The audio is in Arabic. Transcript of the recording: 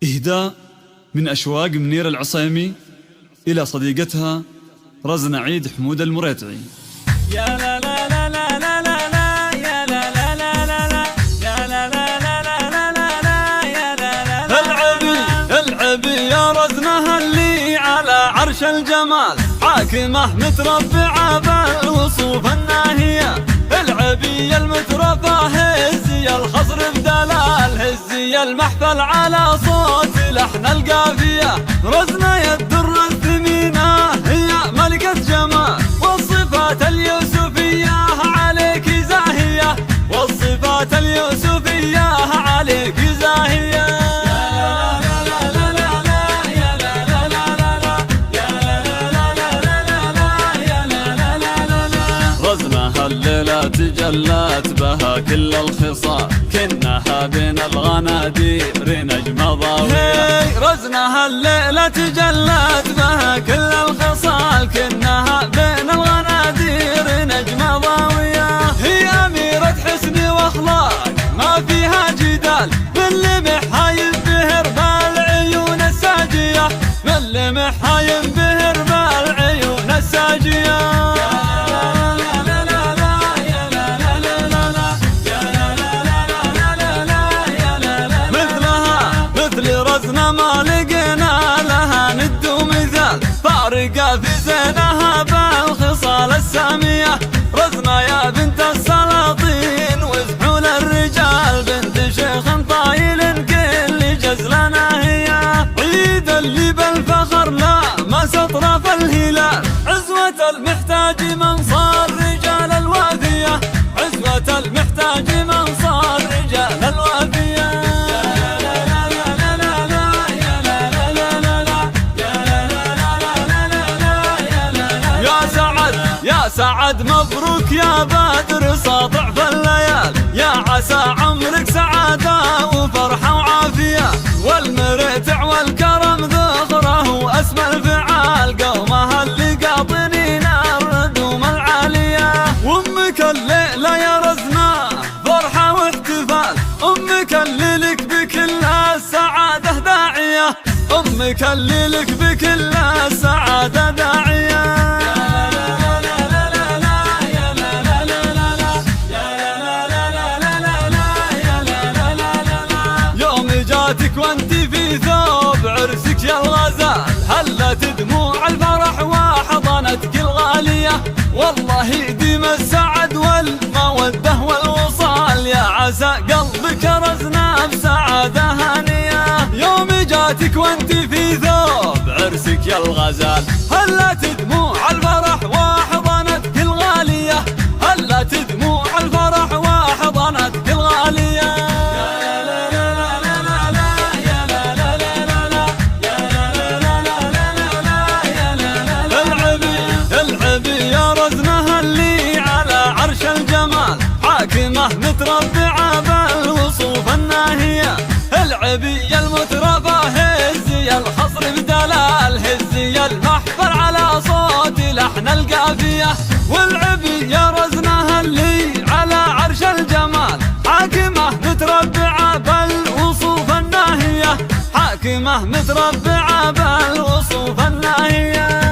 إهداء من أشواق منير العصيمي إلى صديقتها رزنة عيد حمود المريتعي. يا لا لا لا لا لا لا لا يا لا لا لا لا لا يا لا لا لا لا لا لا لا يا لا لا لا. العبي يا رزنة اللي على عرش الجمال حاكمة متربعة بالوصوف الناهية. العبي المترفة هزي الخصر بدلال هزي المحفل على صوت لحن القافية. رزنة الدر الثمينة هي ملكة جمال والصفات اليوسفية عليك زاهية والصفات اليوسفية عليك زاهية. رزنة الليلة تجلت بها كل الخصال كنها بين الغنادير نجمة ضاوية. رزنة الليلة تجلت بها كل الخصال كنها بين الغنادير نجمة ضاوية. هي أميرة حسن واخلاق ما فيها جدال من لمحها ينبهر بالعيون الساجية من لمحها ينبهر بالعيون الساجية. رزنة ما لقينا لها ند ومثال فارقة في زينها بالخصال السامية. رزنة يا بنت السلاطين وزحول الرجال بنت شيخ طايل كل جزلنا هي. عيد اللي بالفخر لا ما سطرف الهلال عزوة المحتاج من صار رجال الوافية عزوة المحتاج من صار رجال الوافية. يا سعد مبروك يا بدر ساطع في الليال يا عسى عمرك سعادة وفرحة وعافية. والمرتع والكرم ذخره واسم الفعال قومها اللي قاطنين الردوم العالية. وامك الليلة يا رزنة فرحة واحتفال امك اللي لك بكل السعادة داعية امك اللي لك بكل السعادة داعية. وانت في ثوب عرسك يا الغزال هلت دموع الفرح وحضنتك الغالية. والله يديم السعد والمودة والوصال يا عسى قلبك رزنة بسعادة هانية. يوم جاتك وانت في ثوب عرسك يا الغزال هلت دموع الفرح وحضنتك الغالية هلت دموع الفرح وحضنتك الغالية. يا رزنة اللي على عرش الجمال حاكمة متربعة بالوصوف الناهية. العبي المترفة هزي الخصر بدلال هزي المحفل على صوت لحن القافية. والعبي يا رزنة اللي على عرش الجمال حاكمة متربعة بالوصوف الناهية حاكمة متربعة بالوصوف الناهية.